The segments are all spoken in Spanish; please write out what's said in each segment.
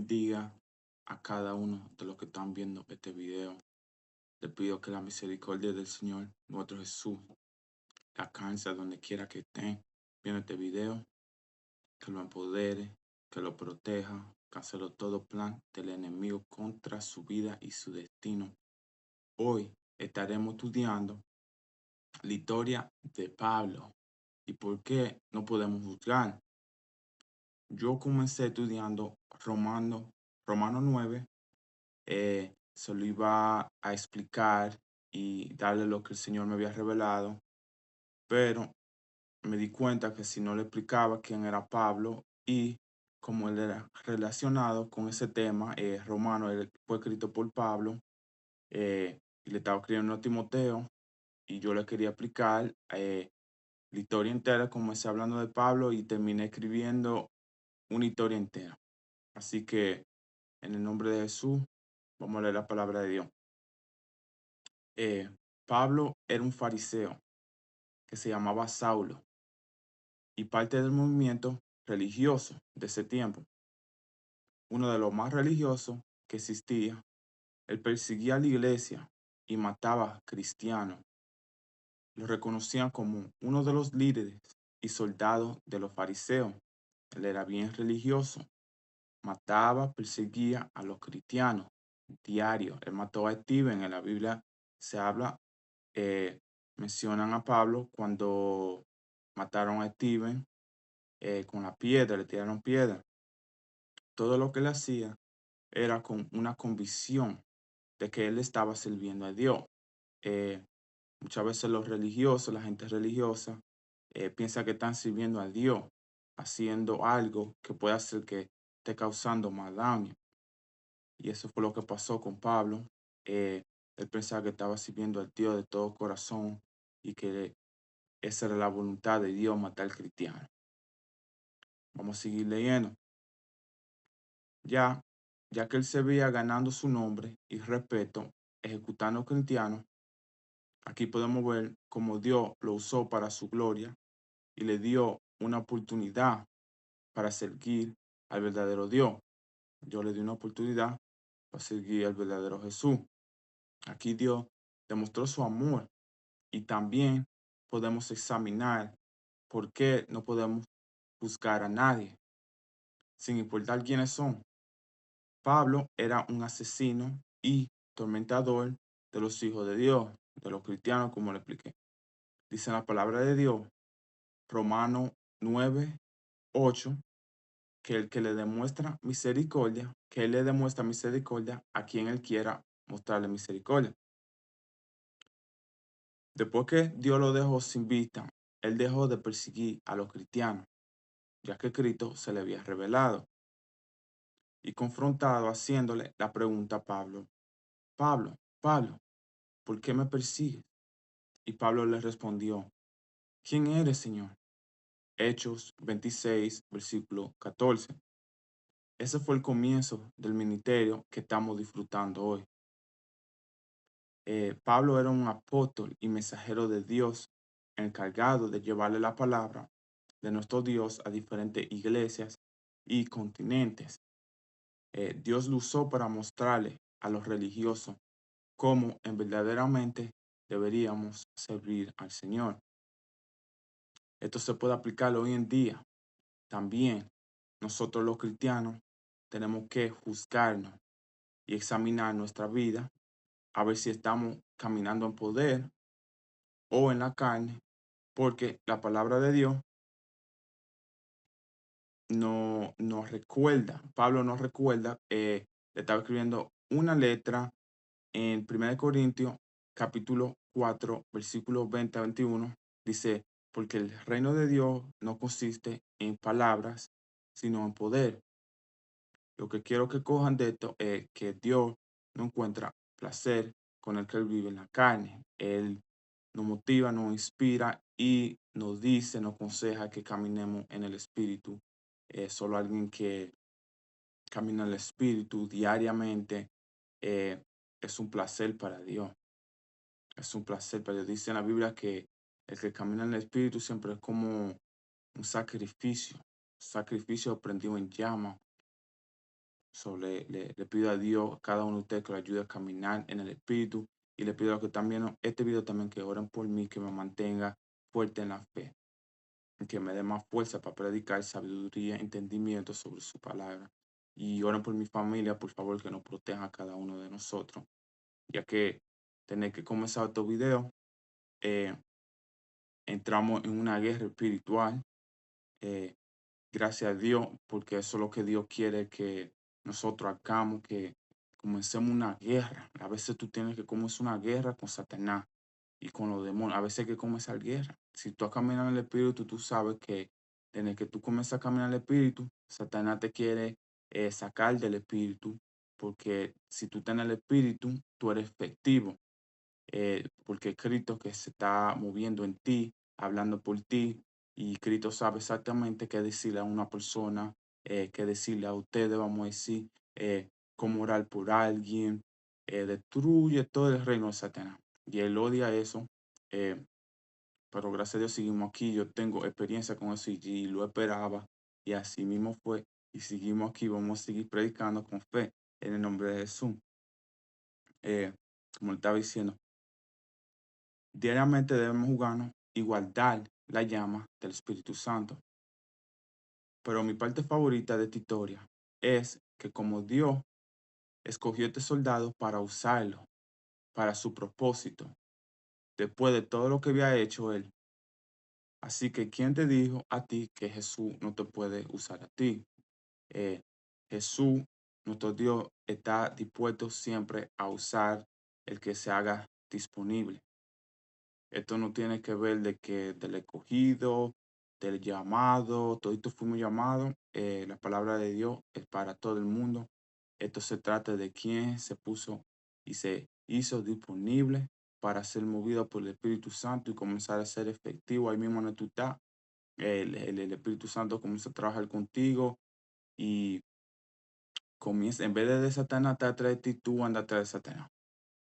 bendiga a cada uno de los que están viendo este video. Le pido que la misericordia del Señor, nuestro Jesús, la alcance a donde quiera que estén viendo este video, que lo empodere, que lo proteja, cancele todo plan del enemigo contra su vida y su destino. Hoy estaremos estudiando la historia de Pablo y por qué no podemos juzgar. Yo comencé estudiando Romano 9. Se lo iba a explicar y darle lo que el Señor me había revelado, pero me di cuenta que si no le explicaba quién era Pablo y cómo él era relacionado con ese tema, Romano él fue escrito por Pablo, y le estaba escribiendo a Timoteo, y yo le quería explicar la historia entera. Comencé hablando de Pablo y terminé escribiendo una historia entera. Así que en el nombre de Jesús, vamos a leer la palabra de Dios. Eh, Pablo era un fariseo que se llamaba Saulo y parte del movimiento religioso de ese tiempo. Uno de los más religiosos que existía. Él perseguía a la iglesia y mataba a cristianos. Lo reconocían como uno de los líderes y soldados de los fariseos. Él era bien religioso. Mataba, perseguía a los cristianos diario. Él mató a Steven. En la Biblia se habla, eh, mencionan a Pablo cuando mataron a Steven con la piedra, le tiraron piedra. Todo lo que él hacía era con una convicción de que él estaba sirviendo a Dios. Eh, Muchas veces los religiosos, la gente religiosa, piensa que están sirviendo a Dios, haciendo algo que puede hacer que esté causando más daño. Y eso fue lo que pasó con Pablo. Él pensaba que estaba sirviendo al Dios de todo corazón y que esa era la voluntad de Dios, matar al cristiano. Vamos a seguir leyendo. Ya, ya que él se veía ganando su nombre y respeto, ejecutando cristianos, aquí podemos ver cómo Dios lo usó para su gloria y le dio una oportunidad para seguir al verdadero Dios. Dios le dio una oportunidad para seguir al verdadero Jesús. Aquí Dios demostró su amor y también podemos examinar por qué no podemos juzgar a nadie, sin importar quiénes son. Pablo era un asesino y tormentador de los hijos de Dios, de los cristianos, como le expliqué. Dice la palabra de Dios, Romano 9:8, que el que le demuestra misericordia, que él le demuestra misericordia a quien él quiera mostrarle misericordia. Después que Dios lo dejó sin vista, él dejó de perseguir a los cristianos, ya que Cristo se le había revelado y confrontado haciéndole la pregunta a Pablo, Pablo, ¿por qué me persigues? Y Pablo le respondió, ¿quién eres, Señor? Hechos 26, versículo 14. Ese fue el comienzo del ministerio que estamos disfrutando hoy. Pablo era un apóstol y mensajero de Dios, encargado de llevarle la palabra de nuestro Dios a diferentes iglesias y continentes. Dios lo usó para mostrarle a los religiosos cómo verdaderamente deberíamos servir al Señor. Esto se puede aplicar hoy en día. También nosotros los cristianos tenemos que juzgarnos y examinar nuestra vida a ver si estamos caminando en poder o en la carne, porque la palabra de Dios no nos recuerda, Pablo nos recuerda, le estaba escribiendo una letra en 1 Corintios capítulo 4, versículos 20 a 21, dice, porque el reino de Dios no consiste en palabras, sino en poder. Lo que quiero que cojan de esto es que Dios no encuentra placer con el que Él vive en la carne. Él nos motiva, nos inspira y nos dice, nos aconseja que caminemos en el Espíritu. Solo alguien que camina en el Espíritu diariamente es un placer para Dios. Es un placer para Dios. Dice en la Biblia que el que camina en el Espíritu siempre es como un sacrificio prendido en llama. Le pido a Dios, a cada uno de ustedes, que lo ayude a caminar en el Espíritu. Y le pido a los que están viendo este video también que oren por mí, que me mantenga fuerte en la fe, que me dé más fuerza para predicar sabiduría, entendimiento sobre su palabra. Y oren por mi familia, por favor, que nos proteja a cada uno de nosotros, ya que tener que comenzar este video, entramos en una guerra espiritual. eh, Gracias a Dios, porque eso es lo que Dios quiere que nosotros hagamos, que comencemos una guerra. A veces tú tienes que comenzar una guerra con Satanás y con los demonios. A veces hay que comenzar guerra. Si tú has caminado en el Espíritu, tú sabes que desde que tú comienzas a caminar en el Espíritu, Satanás te quiere sacar del Espíritu, porque si tú estás en el Espíritu, tú eres efectivo, porque Cristo que se está moviendo en ti, hablando por ti, y Cristo sabe exactamente qué decirle a una persona, qué decirle a ustedes, vamos a decir, cómo orar por alguien, destruye todo el reino de Satanás. Y él odia eso, eh, pero gracias a Dios seguimos aquí. Yo tengo experiencia con eso y lo esperaba, y así mismo fue. Y seguimos aquí, vamos a seguir predicando con fe en el nombre de Jesús. Como le estaba diciendo, diariamente debemos jugarnos y guardar la llama del Espíritu Santo. Pero mi parte favorita de esta historia es que como Dios escogió a este soldado para usarlo para su propósito, después de todo lo que había hecho él. Así que, ¿quién te dijo a ti que Jesús no te puede usar a ti? Eh, Jesús, nuestro Dios, está dispuesto siempre a usar el que se haga disponible. Esto no tiene que ver de que del escogido, del llamado, toditos fuimos llamados. La palabra de Dios es para todo el mundo. Esto se trata de quien se puso y se hizo disponible para ser movido por el Espíritu Santo y comenzar a ser efectivo ahí mismo donde tú estás. El Espíritu Santo comienza a trabajar contigo y comienza, en vez de Satanás estar atrás de ti, tú andas atrás de Satanás,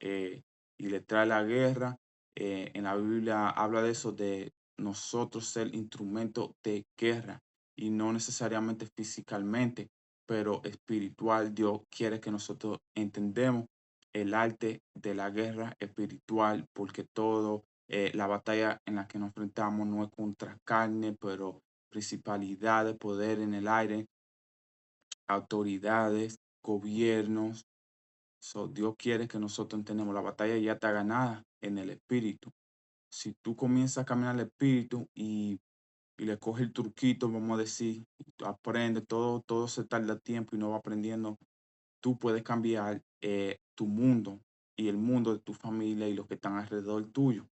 eh, y le trae la guerra. En la Biblia habla de eso, de nosotros ser instrumento de guerra y no necesariamente físicamente, pero espiritual. Dios quiere que nosotros entendemos el arte de la guerra espiritual, porque todo, la batalla en la que nos enfrentamos no es contra carne, pero principalidades, poder en el aire, autoridades, gobiernos. So, Dios quiere que nosotros entendamos la batalla ya está ganada en el espíritu. Si tú comienzas a caminar el espíritu y le coges el truquito, vamos a decir, y tú aprendes, todo se tarda tiempo y no va aprendiendo, tú puedes cambiar tu mundo y el mundo de tu familia y los que están alrededor tuyo.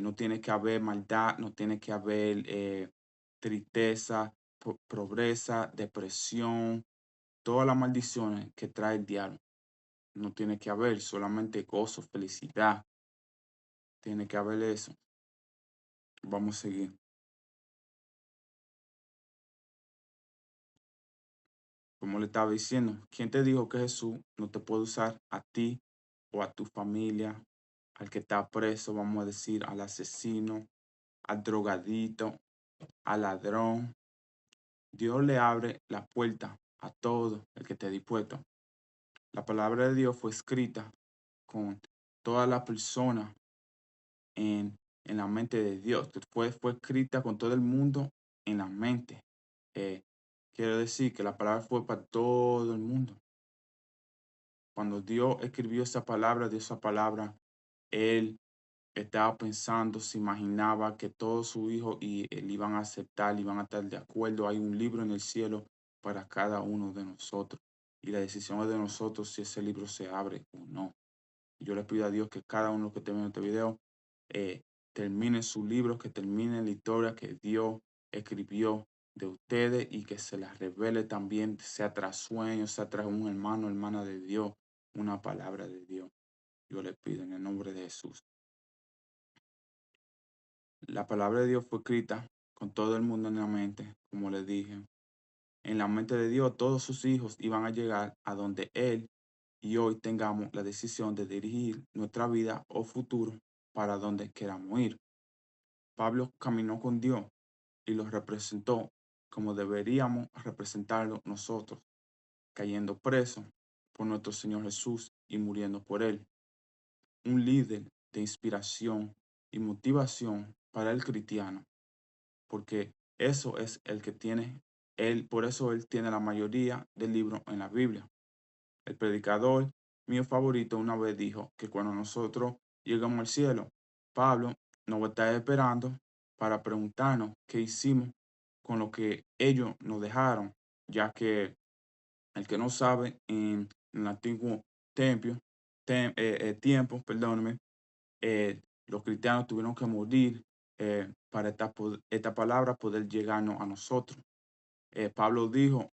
No tiene que haber maldad, no tiene que haber tristeza, pobreza, depresión, todas las maldiciones que trae el diablo. No tiene que haber solamente gozo, felicidad. Tiene que haber eso. Vamos a seguir. Como le estaba diciendo, ¿quién te dijo que Jesús no te puede usar a ti o a tu familia, al que está preso, vamos a decir, al asesino, al drogadito, al ladrón? Dios le abre la puerta a todo el que esté dispuesto. La palabra de Dios fue escrita con toda la persona en, en la mente de Dios. Fue escrita con todo el mundo en la mente. Eh, Quiero decir que la palabra fue para todo el mundo. Cuando Dios escribió esa palabra, Él estaba pensando, se imaginaba que todos sus hijos y él iban a aceptar, iban a estar de acuerdo. Hay un libro en el cielo para cada uno de nosotros. Y la decisión es de nosotros si ese libro se abre o no. Yo le pido a Dios que cada uno que esté viendo este video termine su libro, que termine la historia que Dios escribió de ustedes y que se las revele también, sea tras sueños, sea tras un hermano, hermana de Dios, una palabra de Dios. Yo le pido en el nombre de Jesús. La palabra de Dios fue escrita con todo el mundo en la mente, como le dije. En la mente de Dios, todos sus hijos iban a llegar a donde Él y hoy tengamos la decisión de dirigir nuestra vida o futuro para donde queramos ir. Pablo caminó con Dios y lo representó como deberíamos representarlo nosotros. cayendo preso por nuestro Señor Jesús y muriendo por él. Un líder de inspiración y motivación para el cristiano, porque eso es el que tiene él, por eso él tiene la mayoría del libro en la Biblia. El predicador mío favorito una vez dijo que cuando nosotros llegamos al cielo, Pablo nos va a estar esperando para preguntarnos qué hicimos con lo que ellos nos dejaron, ya que el que no sabe, en el antiguo templo, tiempo, perdóneme, los cristianos tuvieron que morir para esta palabra poder llegarnos a nosotros. Pablo dijo,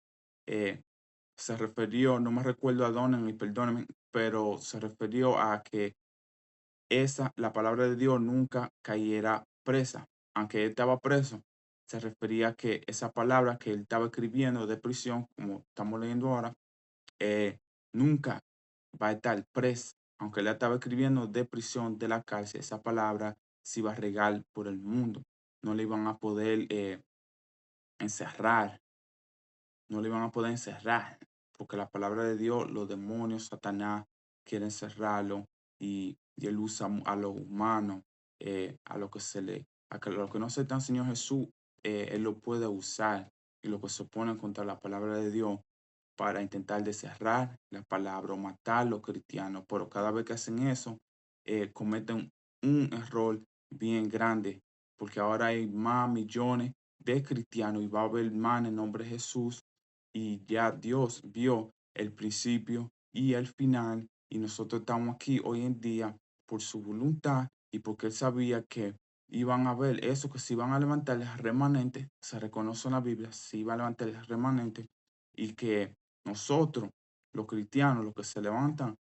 eh, se refirió, no me recuerdo a dónde, y perdónenme, pero se refirió a que la palabra de Dios nunca cayera presa. Aunque él estaba preso, se refería a que esa palabra que él estaba escribiendo de prisión, como estamos leyendo ahora, nunca va a estar presa. Aunque él la estaba escribiendo de prisión, de la cárcel, esa palabra se iba a regar por el mundo. No le iban a poder encerrar, no le iban a poder encerrar, porque la palabra de Dios, los demonios, Satanás, quieren encerrarlo y él usa a los humanos, a lo que a lo que no aceptan al Señor Jesús, él lo puede usar y lo que se oponen contra la palabra de Dios para intentar cerrar la palabra o matar a los cristianos, pero cada vez que hacen eso, cometen un error bien grande, porque ahora hay más millones de cristianos y va a haber más en el nombre de Jesús y ya Dios vio el principio y el final y nosotros estamos aquí hoy en día por su voluntad y porque Él sabía que iban a ver eso, que se iban a levantar los remanentes, se reconoce en la Biblia, se iban a levantar los remanentes y que nosotros, los cristianos, los que se levantan,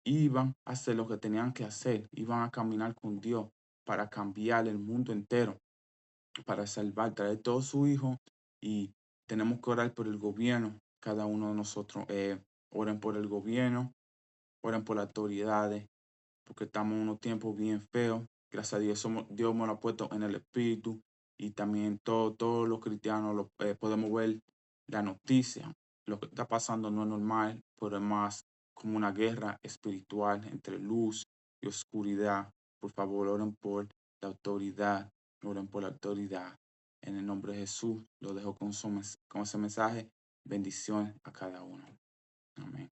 iban a hacer lo que tenían que hacer, iban a caminar con Dios para cambiar el mundo entero, para salvar, traer todo su hijo y tenemos que orar por el gobierno, cada uno de nosotros, oren por el gobierno, oren por las autoridades, porque estamos en unos tiempos bien feos. Gracias a Dios, Dios me lo ha puesto en el espíritu y también todos los cristianos podemos ver la noticia. Lo que está pasando no es normal, pero es más como una guerra espiritual entre luz y oscuridad. Por favor, oren por la autoridad, oren por la autoridad. En el nombre de Jesús, lo dejo con ese mensaje. Bendiciones a cada uno. Amén.